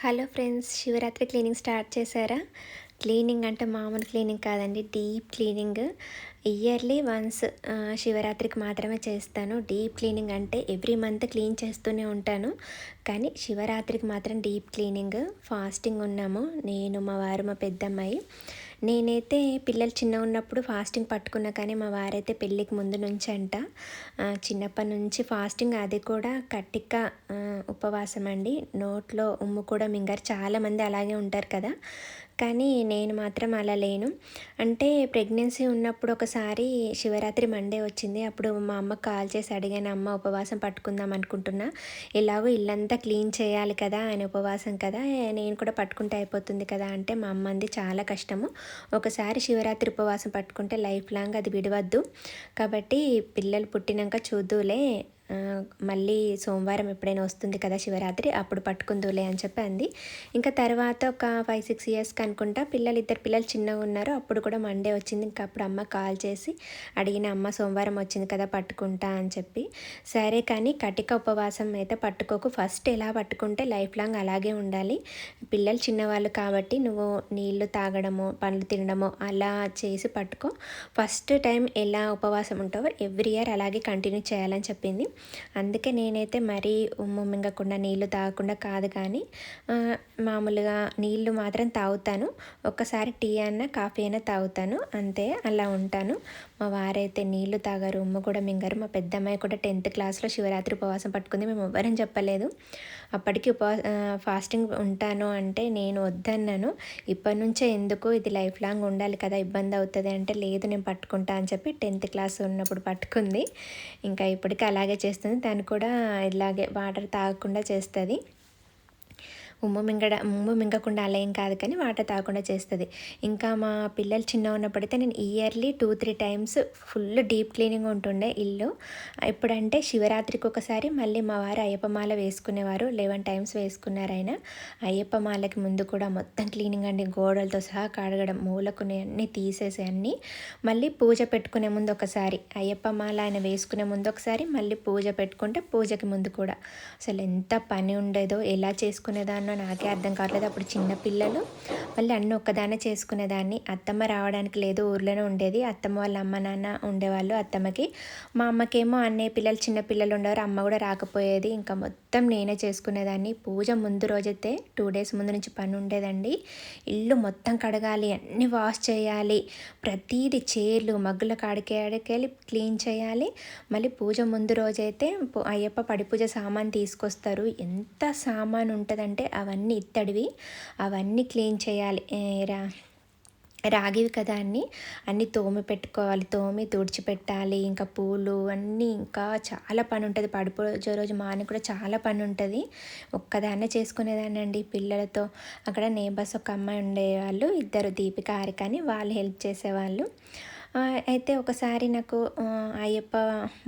Hello friends, Shivaratri cleaning start చేశారా? Cleaning అంటే మామూలు క్లీనింగ్ కాదండి, డీప్ క్లీనింగ్. ఇయర్లీ వన్స్ శివరాత్రికి మాత్రమే చేస్తాను. డీప్ క్లీనింగ్ అంటే ఎవ్రీ మంత్ క్లీన్ చేస్తూనే ఉంటాను. కానీ శివరాత్రికి మాత్రం డీప్ క్లీనింగ్. ఫాస్టింగ్ ఉన్నాము, నేను, మా వారు, మా పెద్దమ్మాయి. నేనైతే పిల్లలు చిన్నగా ఉన్నప్పుడు ఫాస్టింగ్ పట్టుకున్నా, కానీ మా వారైతే పెళ్ళికి ముందు నుంచి అంట చిన్నప్పటి నుంచి ఫాస్టింగ్, అది కూడా కటిక ఉపవాసం అండి. నోట్లో ఉమ్ము కూడా మింగారు. చాలామంది అలాగే ఉంటారు కదా, కానీ నేను మాత్రం అలా లేను. అంటే ప్రెగ్నెన్సీ ఉన్నప్పుడు ఒకసారి శివరాత్రి మండే వచ్చింది. అప్పుడు మా అమ్మకు కాల్ చేసి అడిగాను, అమ్మ ఉపవాసం పట్టుకుందాం అనుకుంటున్నా, ఎలాగో ఇల్లంతా క్లీన్ చేయాలి కదా, ఆయన ఉపవాసం కదా, నేను కూడా పట్టుకుంటే అయిపోతుంది కదా అంటే, మా అమ్మ అంది చాలా కష్టము, ఒకసారి శివరాత్రి ఉపవాసం పట్టుకుంటే లైఫ్ లాంగ్ అది విడవద్దు, కాబట్టి పిల్లలు పుట్టినాక చూద్దులే, మళ్ళీ సోమవారం ఎప్పుడైనా వస్తుంది కదా శివరాత్రి, అప్పుడు పట్టుకుందులే అని చెప్పి అంది. ఇంకా తర్వాత ఒక 5-6 ఇయర్స్కి అనుకుంటా, ఇద్దరు పిల్లలు చిన్నగా ఉన్నారు, అప్పుడు కూడా మండే వచ్చింది. ఇంకా అప్పుడు అమ్మ కాల్ చేసి అడిగిన, అమ్మ సోమవారం వచ్చింది కదా పట్టుకుంటా అని చెప్పి. సరే కానీ కటిక ఉపవాసం అయితే పట్టుకోకు, ఫస్ట్ ఎలా పట్టుకుంటే లైఫ్ లాంగ్ అలాగే ఉండాలి, పిల్లలు చిన్నవాళ్ళు కాబట్టి నువ్వు నీళ్లు తాగడము, పండ్లు తినడము అలా చేసి పట్టుకో, ఫస్ట్ టైం ఎలా ఉపవాసం ఉంటావో ఎవ్రీ ఇయర్ అలాగే కంటిన్యూ చేయాలని చెప్పింది. అందుకే నేనైతే మరీ ఉమ్ము మింగకుండా నీళ్లు తాగకుండా కాదు, కానీ మామూలుగా నీళ్లు మాత్రం తాగుతాను. ఒక్కసారి టీ అయినా కాఫీ అయినా తాగుతాను, అంతే, అలా ఉంటాను. మా వారైతే నీళ్లు తాగారు, ఉమ్ము కూడా మింగారు. మా పెద్దమ్మాయి కూడా 10th క్లాస్లో శివరాత్రి ఉపవాసం పట్టుకుంది. మేము ఎవ్వరం చెప్పలేదు. అప్పటికి ఫాస్టింగ్ ఉంటాను అంటే నేను వద్దన్నాను. ఇప్పటి నుంచే ఎందుకు, ఇది లైఫ్ లాంగ్ ఉండాలి కదా, ఇబ్బంది అవుతుంది అంటే, లేదు నేను పట్టుకుంటా అని చెప్పి 10th క్లాస్ ఉన్నప్పుడు పట్టుకుంది. ఇంకా ఇప్పటికీ అలాగే చేస్తుంది. తను కూడా ఇలాగే వాటర్ తాగకుండా చేస్తుంది. ఉమ్ము మింగకుండా అలా ఏం కాదు, కానీ వాటర్ తాగకుండా చేస్తుంది. ఇంకా మా పిల్లలు చిన్న ఉన్నప్పుడైతే నేను yearly 2-3 times full deep cleaning ఉంటుండే ఇల్లు. ఎప్పుడంటే శివరాత్రికి ఒకసారి, మళ్ళీ మా వారు అయ్యప్ప మాల వేసుకునేవారు, 11 టైమ్స్ వేసుకున్నారు ఆయన. అయ్యప్ప మాలకి ముందు కూడా మొత్తం క్లీనింగ్ అండి, గోడలతో సహా కడగడం, మూలకునే అన్నీ తీసేసి అన్నీ, మళ్ళీ పూజ పెట్టుకునే ముందు ఒకసారి, అయ్యప్ప మాల ఆయన వేసుకునే ముందు ఒకసారి, మళ్ళీ పూజ పెట్టుకుంటే పూజకి ముందు కూడా. అసలు ఎంత పని ఉండేదో, ఎలా చేసుకునేదాన్నో నాకే అర్థం కావట్లేదు. అప్పుడు చిన్నపిల్లలు, మళ్ళీ అన్నీ ఒక్కదాన్నే చేసుకునేదాన్ని. అత్తమ్మ రావడానికి లేదు, ఊర్లోనే ఉండేది. అత్తమ్మ వాళ్ళ అమ్మ నాన్న ఉండేవాళ్ళు అత్తమ్మకి. మా అమ్మకేమో అన్నయ్య పిల్లలు చిన్నపిల్లలు ఉండేవారు, అమ్మ కూడా రాకపోయేది. ఇంకా మొత్తం నేనే చేసుకునేదాన్ని. పూజ ముందు రోజైతే 2 days ముందు నుంచి పని ఉండేదండి. ఇల్లు మొత్తం కడగాలి, అన్నీ వాష్ చేయాలి, ప్రతీది చైర్లు మగ్గుల కాడికెళ్ళి క్లీన్ చేయాలి. మళ్ళీ పూజ ముందు రోజైతే అయ్యప్ప పడి పూజ సామాన్ తీసుకొస్తారు. ఎంత సామాన్ ఉంటుందంటే అవన్నీ ఇత్తడివి, అవన్నీ క్లీన్ చేయాలి. రాగివి కదా అన్నీ తోమి పెట్టుకోవాలి, తోమి తుడిచిపెట్టాలి. ఇంకా పూలు అన్నీ, ఇంకా చాలా పని ఉంటుంది. పడిపోయే రోజు మార్నింగ్ కూడా చాలా పని ఉంటుంది. ఒక్కదాన్నే చేసుకునేదాన్ని అండి పిల్లలతో. అక్కడ నేబర్స్ ఒక అమ్మాయి ఉండేవాళ్ళు, ఇద్దరు, దీపిక, హారిక అని, వాళ్ళు హెల్ప్ చేసేవాళ్ళు. అయితే ఒకసారి నాకు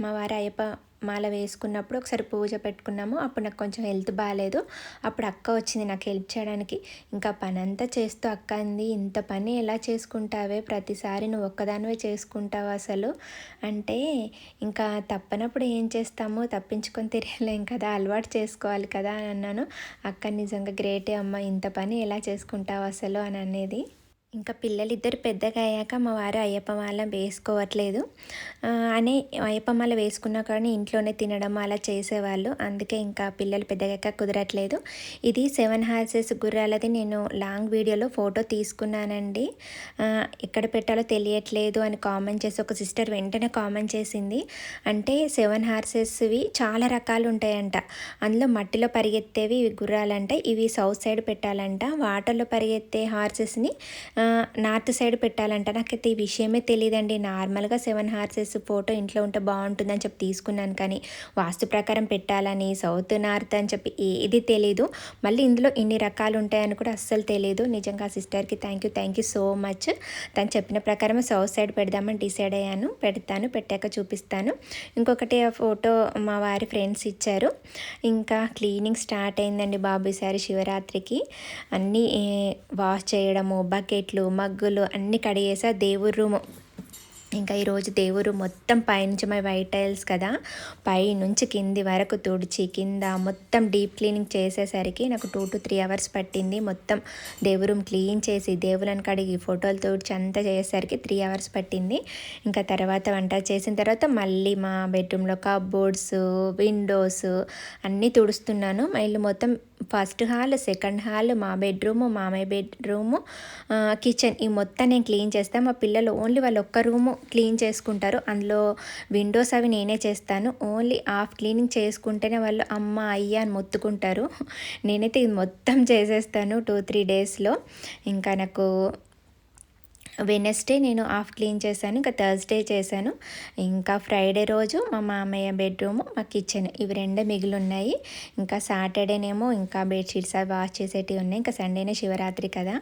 మా వారు అయ్యప్ప మాల వేసుకున్నప్పుడు ఒకసారి పూజ పెట్టుకున్నాము. అప్పుడు నాకు కొంచెం హెల్త్ బాగాలేదు. అప్పుడు అక్క వచ్చింది నాకు హెల్ప్ చేయడానికి. ఇంకా పని అంతా చేస్తూ అక్క అంది, ఇంత పని ఎలా చేసుకుంటావే, ప్రతిసారి నువ్వు ఒక్కదానివే చేసుకుంటావు అసలు అంటే, ఇంకా తప్పనప్పుడు ఏం చేస్తాము, తప్పించుకొని తిరగలేం కదా, అలవాటు చేసుకోవాలి కదా అని అన్నాను. అక్క నిజంగా గ్రేటే అమ్మ, ఇంత పని ఎలా చేసుకుంటావు అసలు అని అనేది. ఇంకా పిల్లలిద్దరు పెద్దగా అయ్యాక మా వారు అయ్యప్ప మాల వేసుకోవట్లేదు అని, అయ్యప్ప మాల వేసుకున్నా కానీ ఇంట్లోనే తినడం అలా చేసేవాళ్ళు. అందుకే ఇంకా పిల్లలు పెద్దగా కుదరట్లేదు. ఇది 7 horses గుర్రాలది నేను లాంగ్ వీడియోలో ఫోటో తీసుకున్నానండి. ఎక్కడ పెట్టాలో తెలియట్లేదు అని కామెంట్ చేసి ఒక సిస్టర్ వెంటనే కామెంట్ చేసింది. అంటే 7 horsesవి చాలా రకాలు ఉంటాయంట. అందులో మట్టిలో పరిగెత్తేవి గుర్రాలంట, ఇవి సౌత్ సైడ్ పెట్టాలంట. వాటర్లో పరిగెత్తే హార్సెస్ని నార్త్ సైడ్ పెట్టాలంట. నాకైతే ఈ విషయమే తెలియదండి. నార్మల్గా 7 horses ఫోటో ఇంట్లో ఉంటే బాగుంటుందని చెప్పి తీసుకున్నాను, కానీ వాస్తు ప్రకారం పెట్టాలని, సౌత్ నార్త్ అని చెప్పి ఏది తెలీదు. మళ్ళీ ఇందులో ఇన్ని రకాలు ఉంటాయని కూడా అస్సలు తెలియదు. నిజంగా ఆ సిస్టర్కి థ్యాంక్ యూ సో మచ్. తను చెప్పిన ప్రకారం సౌత్ సైడ్ పెడదామని డిసైడ్ అయ్యాను. పెడతాను, పెట్టాక చూపిస్తాను. ఇంకొకటి ఆ ఫోటో మా వారి ఫ్రెండ్స్ ఇచ్చారు. ఇంకా క్లీనింగ్ స్టార్ట్ అయిందండి బాబు ఈసారి శివరాత్రికి. అన్నీ వాష్ చేయడము, బకెట్లు, మగ్గులు అన్నీ కడిగేసా. దేవుడి రూము ఇంకా ఈరోజు దేవుడు మొత్తం పైనుంచి మై వైట్ టైల్స్ కదా, పైనుంచి కింది వరకు తుడిచి కింద మొత్తం డీప్ క్లీనింగ్ చేసేసరికి నాకు 2 to 3 అవర్స్ పట్టింది. మొత్తం దేవుడు రూమ్ క్లీన్ చేసి దేవులను కడిగి ఫోటోలు తుడిచి అంతా చేసేసరికి 3 అవర్స్ పట్టింది. ఇంకా తర్వాత వంట చేసిన తర్వాత మళ్ళీ మా బెడ్రూమ్లో కబోర్డ్స్, విండోస్ అన్నీ తుడుస్తున్నాను. మా ఇల్లు మొత్తం ఫస్ట్ హాల్, సెకండ్ హాల్, మా బెడ్రూము, మామయ్య బెడ్రూము, కిచెన్ ఈ మొత్తం నేను క్లీన్ చేస్తాను. మా పిల్లలు ఓన్లీ వాళ్ళు ఒక్క రూము క్లీన్ చేసుకుంటారు. అందులో విండోస్ అవి నేనే చేస్తాను. ఓన్లీ హాఫ్ క్లీనింగ్ చేసుకుంటేనే వాళ్ళు అమ్మ అయ్యా అని మొత్తుకుంటారు. నేనైతే ఇది మొత్తం చేసేస్తాను 2-3 డేస్లో. ఇంకా నాకు వెనస్డే నేను హాఫ్ క్లీన్ చేశాను, ఇంకా థర్స్డే చేశాను. ఇంకా ఫ్రైడే రోజు మా మామయ్య బెడ్రూము, మా కిచెన్ ఇవి రెండే మిగిలి ఉన్నాయి. ఇంకా సాటర్డేనేమో ఇంకా బెడ్షీట్స్ అవి వాష్ చేసేటివి ఉన్నాయి. ఇంకా సండేనే శివరాత్రి కదా,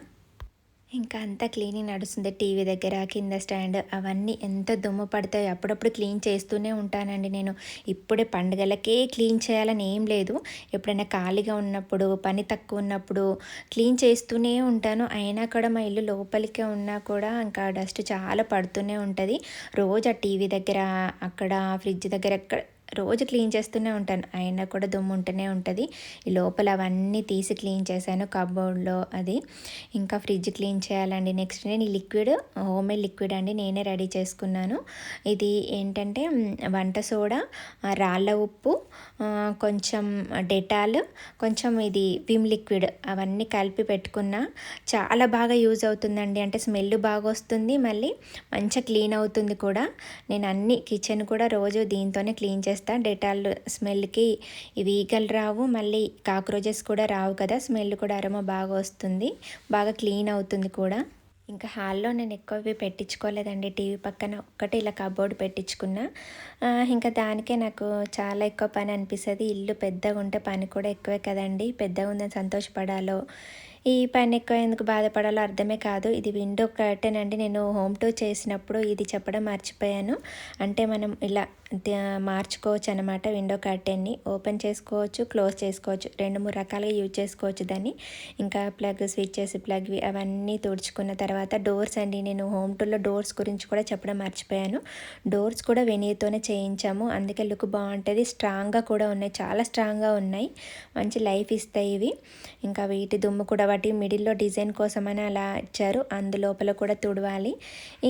ఇంకా అంతా క్లీనింగ్ నడుస్తుంది. టీవీ దగ్గర కింద స్టాండ్ అవన్నీ ఎంత దుమ్ము పడతాయో అప్పుడప్పుడు క్లీన్ చేస్తూనే ఉంటానండి నేను. ఇప్పుడే పండుగలకే క్లీన్ చేయాలని ఏం లేదు, ఎప్పుడైనా ఖాళీగా ఉన్నప్పుడు పని తక్కువ ఉన్నప్పుడు క్లీన్ చేస్తూనే ఉంటాను. అయినా కూడా మా ఇల్లు లోపలికే ఉన్నా కూడా ఇంకా డస్ట్ చాలా పడుతూనే ఉంటుంది. రోజు ఆ టీవీ దగ్గర అక్కడ ఫ్రిడ్జ్ దగ్గర ఎక్కడ రోజు క్లీన్ చేస్తూనే ఉంటాను. అయినా కూడా దుమ్ము ఉంటూనే ఉంటుంది. ఈ లోపల అవన్నీ తీసి క్లీన్ చేశాను, కబోర్డ్లో అది. ఇంకా ఫ్రిడ్జ్ క్లీన్ చేయాలండి. నెక్స్ట్ నేను ఈ లిక్విడ్ హోమ్ మేడ్ లిక్విడ్ అండి నేనే రెడీ చేసుకున్నాను. ఇది ఏంటంటే వంట సోడా, రాళ్ళ ఉప్పు, కొంచెం డెటాల్, కొంచెం ఇది విమ్ లిక్విడ్ అవన్నీ కలిపి పెట్టుకున్నా. చాలా బాగా యూజ్ అవుతుందండి. అంటే స్మెల్ బాగా వస్తుంది, మళ్ళీ మంచిగా క్లీన్ అవుతుంది కూడా. నేను అన్ని కిచెన్ కూడా రోజు దీంతోనే క్లీన్ చేస్తాను. డెటాల్ స్మెల్కి ఇవి ఈగలు రావు, మళ్ళీ కాక్రోచెస్ కూడా రావు కదా, స్మెల్ కూడా అరోమా బాగా వస్తుంది, బాగా క్లీన్ అవుతుంది కూడా. ఇంకా హాల్లో నేను ఎక్కువ పెట్టించుకోలేదండి. టీవీ పక్కన ఒక్కటే ఇలా కబోర్డ్ పెట్టించుకున్నా. ఇంకా దానికే నాకు చాలా ఎక్కువ పని అనిపిస్తుంది. ఇల్లు పెద్దగా ఉంటే పని కూడా ఎక్కువే కదండి. పెద్దగా ఉందని సంతోషపడాలో, ఈ పని ఎక్కువ ఎందుకు బాధపడాలో అర్థమే కాదు. ఇది విండో కర్టెన్ అండి. నేను హోమ్ టూర్ చేసినప్పుడు ఇది చెప్పడం మర్చిపోయాను. అంటే మనం ఇలా మార్చుకోవచ్చు అనమాట. విండో కర్టెన్ని ఓపెన్ చేసుకోవచ్చు, క్లోజ్ చేసుకోవచ్చు, 2-3 రకాలుగా యూజ్ చేసుకోవచ్చు దాన్ని. ఇంకా ప్లగ్ స్విచ్చెస్ ప్లగ్వి అవన్నీ తుడుచుకున్న తర్వాత డోర్స్ అండి. నేను హోమ్ టూర్లో డోర్స్ గురించి కూడా చెప్పడం మర్చిపోయాను. డోర్స్ కూడా వెనీర్తోనే చేయించాము, అందుకే లుక్ బాగుంటుంది. స్ట్రాంగ్గా కూడా ఉన్నాయి, చాలా స్ట్రాంగ్గా ఉన్నాయి, మంచి లైఫ్ ఇస్తాయి ఇవి. ఇంకా వీటి దుమ్ము కూడా వాటి మిడిల్లో డిజైన్ కోసమని అలా ఇచ్చారు, అందులోపల కూడా తుడవాలి.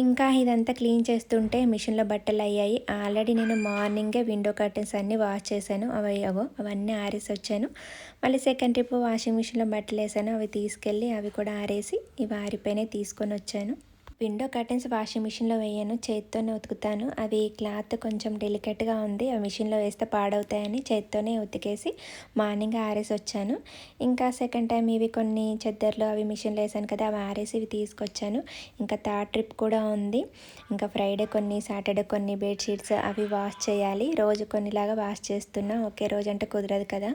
ఇంకా ఇదంతా క్లీన్ చేస్తుంటే మిషన్లో బట్టలు అయ్యాయి. ఆల్రెడీ నేను మార్నింగే విండో కర్టెన్స్ అన్నీ వాష్ చేశాను. అవన్నీ ఆరేసి వచ్చాను. మళ్ళీ సెకండ్ ట్రిప్ వాషింగ్ మిషన్లో బట్టలు వేసాను, అవి తీసుకెళ్ళి అవి కూడా ఆరేసి ఇవి ఆరిపోయినాయి తీసుకొని వచ్చాను. విండో కర్టెన్స్ వాషింగ్ మిషన్లో వేయను, చేత్తోనే ఉతుకుతాను. అవి క్లాత్ కొంచెం డెలికేట్గా ఉంది, ఆ మిషన్లో వేస్తే పాడవుతాయని చేత్తోనే ఉతికేసి మార్నింగ్ ఆరేసి వచ్చాను. ఇంకా సెకండ్ టైం ఇవి కొన్ని చెద్దర్లు అవి మిషన్లో వేసాను కదా, అవి ఆరేసి ఇవి తీసుకొచ్చాను. ఇంకా థర్డ్ ట్రిప్ కూడా ఉంది. ఇంకా ఫ్రైడే కొన్ని, సాటర్డే కొన్ని బెడ్షీట్స్ అవి వాష్ చేయాలి. రోజు కొన్నిలాగా వాష్ చేస్తున్నా, ఒకే రోజు అంటే కుదరదు కదా.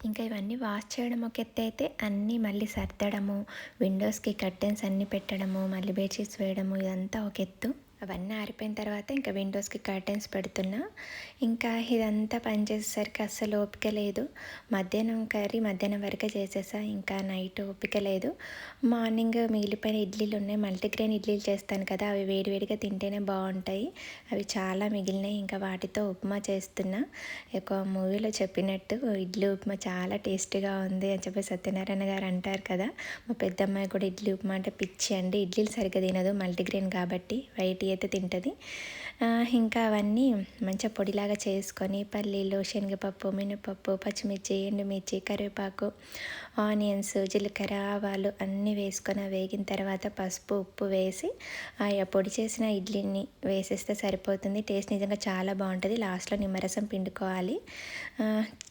ఇంకా ఇవన్నీ వాష్ చేయడం ఒక ఎత్తు అయితే, అన్నీ మళ్ళీ సర్దడము, విండోస్కి కర్టెన్స్ అన్నీ పెట్టడము, మళ్ళీ బెడ్షీట్స్ వేయడము, ఇదంతా ఒక ఎత్తు. అవన్నీ ఆరిపోయిన తర్వాత ఇంకా విండోస్కి కర్టెన్స్ పెడుతున్నా. ఇంకా ఇదంతా పని చేసేసరికి అస్సలు ఓపిక లేదు. మధ్యాహ్నం కర్రీ మధ్యాహ్నం వరకే చేసేసా, ఇంకా నైట్ ఓపిక లేదు. మార్నింగ్ మిగిలిపోయిన ఇడ్లీలు ఉన్నాయి, మల్టీగ్రెయిన్ ఇడ్లీలు చేస్తాను కదా, అవి వేడివేడిగా తింటేనే బాగుంటాయి. అవి చాలా మిగిలినాయి, ఇంకా వాటితో ఉప్మా చేస్తున్నా. ఒక మూవీలో చెప్పినట్టు ఇడ్లీ ఉప్మా చాలా టేస్టీగా ఉంది అని చెప్పి సత్యనారాయణ గారు అంటారు కదా. మా పెద్దమ్మాయి కూడా ఇడ్లీ ఉప్మా అంటే పిచ్చి అండి. ఇడ్లీలు సరిగ్గా తినదు, మల్టీగ్రెయిన్ కాబట్టి, వైట్ అయితే తింటుంది. ఇంకా అవన్నీ మంచిగా పొడిలాగా చేసుకొని పల్లీలు, శనగపప్పు, మినపప్పు, పచ్చిమిర్చి, ఎండుమిర్చి, కరివేపాకు, ఆనియన్స్, జీలకర్ర, ఆవాలు అన్నీ వేసుకొని వేగిన తర్వాత పసుపు ఉప్పు వేసి పొడి చేసిన ఇడ్లీని వేసేస్తే సరిపోతుంది. టేస్ట్ నిజంగా చాలా బాగుంటుంది. లాస్ట్లో నిమ్మరసం పిండుకోవాలి.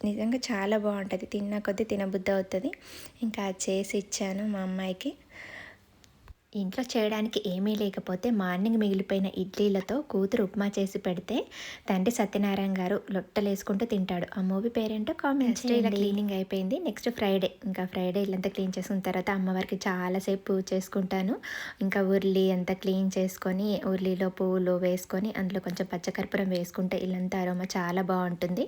నిజంగా చాలా బాగుంటుంది, తిన్న కొద్దీ తినబుద్ధి అవుతుంది. ఇంకా చేసి ఇచ్చాను మా అమ్మాయికి. ఇంట్లో చేయడానికి ఏమీ లేకపోతే మార్నింగ్ మిగిలిపోయిన ఇడ్లీలతో కూతురు ఉప్మా చేసి పెడితే తండ్రి సత్యనారాయణ గారు లొట్టలేసుకుంటూ తింటాడు. ఆ మూవీ పేరేంటో కామెంట్ చేయండి. ఇలా క్లీనింగ్ అయిపోయింది. నెక్స్ట్ ఫ్రైడే, ఇంకా ఫ్రైడే ఇల్లంతా క్లీన్ చేసుకున్న తర్వాత అమ్మవారికి చాలాసేపు పూజ చేసుకుంటాను. ఇంకా ఉర్లి అంతా క్లీన్ చేసుకొని ఉర్లిలో పువ్వులు వేసుకొని అందులో కొంచెం పచ్చకర్పూరం వేసుకుంటే ఇల్లంతా అరోమా చాలా బాగుంటుంది.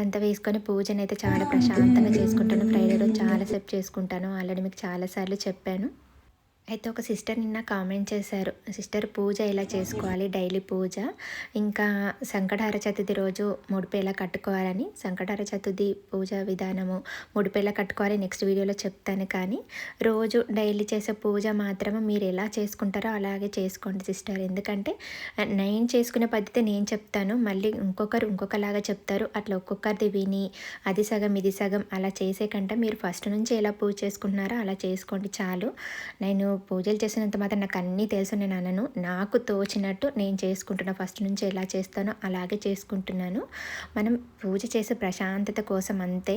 అంతా వేసుకొని పూజనైతే చాలా ప్రశాంతంగా చేసుకుంటాను. ఫ్రైడే రోజు చాలాసేపు చేసుకుంటాను, ఆల్రెడీ మీకు చాలాసార్లు చెప్పాను. అయితే ఒక సిస్టర్ నిన్న కామెంట్ చేశారు. సిస్టర్ పూజ ఎలా చేసుకోవాలి డైలీ పూజ, ఇంకా సంకటహర చతుర్థి రోజు ముడుపు ఎలా కట్టుకోవాలని. సంకటహర చతుర్థి పూజ విధానము, ముడుపు ఎలా కట్టుకోవాలి నెక్స్ట్ వీడియోలో చెప్తాను. కానీ రోజు డైలీ చేసే పూజ మాత్రం మీరు ఎలా చేసుకుంటారో అలాగే చేసుకోండి సిస్టర్. ఎందుకంటే నేను చేసుకునే పద్ధతి నేను చెప్తాను, మళ్ళీ ఇంకొకరు ఇంకొకలాగా చెప్తారు. అట్లా ఒక్కొక్కరిది విని అది సగం ఇది సగం అలా చేసే కంటే మీరు ఫస్ట్ నుంచి ఎలా పూజ చేసుకుంటున్నారో అలా చేసుకోండి చాలు. నేను పూజలు చేసినంత మాత్రం నాకు అన్నీ తెలుసు నేను అనను. నాకు తోచినట్టు నేను చేసుకుంటున్నా. ఫస్ట్ నుంచి ఎలా చేస్తానో అలాగే చేసుకుంటున్నాను. మనం పూజ చేసే ప్రశాంతత కోసం అంతే.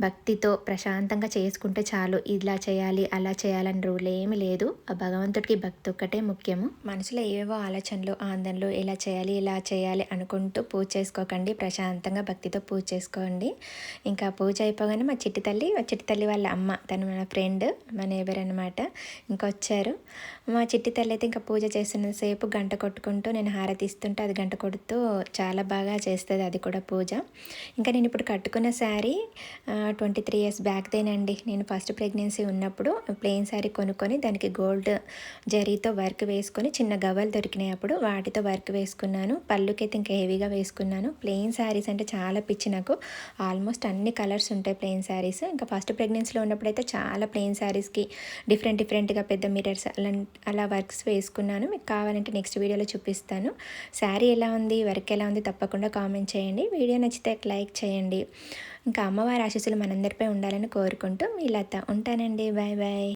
భక్తితో ప్రశాంతంగా చేసుకుంటే చాలు. ఇలా చేయాలి అలా చేయాలని రూల్ ఏమీ లేదు. ఆ భగవంతుడికి భక్తి ఒక్కటే ముఖ్యము. మనసులో ఏవేవో ఆలోచనలు ఆందనలు ఇలా చేయాలి అనుకుంటూ పూజ చేసుకోకండి. ప్రశాంతంగా భక్తితో పూజ చేసుకోండి. ఇంకా పూజ అయిపోగానే మా చిట్టి తల్లి వాళ్ళ అమ్మ, తను మన ఫ్రెండ్, మన నేబర్ అనమాట, ఇంకా వచ్చారు. మా చిట్టి తల్లి అయితే ఇంకా పూజ చేస్తున్నంతసేపు గంట కొట్టుకుంటూ నేను హారతి ఇస్తుంటే అది గంట కొడుతూ చాలా బాగా చేస్తుంది అది కూడా పూజ. ఇంకా నేను ఇప్పుడు కట్టుకున్న శారీ 23 ఇయర్స్ బ్యాక్దేనండి. నేను ఫస్ట్ ప్రెగ్నెన్సీ ఉన్నప్పుడు ప్లెయిన్ శారీ కొనుక్కొని దానికి గోల్డ్ జరీతో వర్క్ వేసుకొని చిన్న గవ్వలు దొరికినాయి అప్పుడు వాటితో వర్క్ వేసుకున్నాను. పళ్ళుకైతే ఇంకా హెవీగా వేసుకున్నాను. ప్లెయిన్ శారీస్ అంటే చాలా పిచ్చి నాకు. ఆల్మోస్ట్ అన్ని కలర్స్ ఉంటాయి ప్లెయిన్ శారీస్. ఇంకా ఫస్ట్ ప్రెగ్నెన్సీలో ఉన్నప్పుడైతే చాలా ప్లెయిన్ శారీస్కి డిఫరెంట్గా పెద్ద మిరర్స్ అలా వర్క్స్ వేసుకున్నాను. మీకు కావాలంటే నెక్స్ట్ వీడియోలో చూపిస్తాను. శారీ ఎలా ఉంది, వర్క్ ఎలా ఉంది తప్పకుండా కామెంట్ చేయండి. వీడియో నచ్చితే లైక్ చేయండి. ఇంకా అమ్మవారి ఆశీస్సులు మనందరిపై ఉండాలని కోరుకుంటూ మీ లత. ఉంటానండి. Bye bye.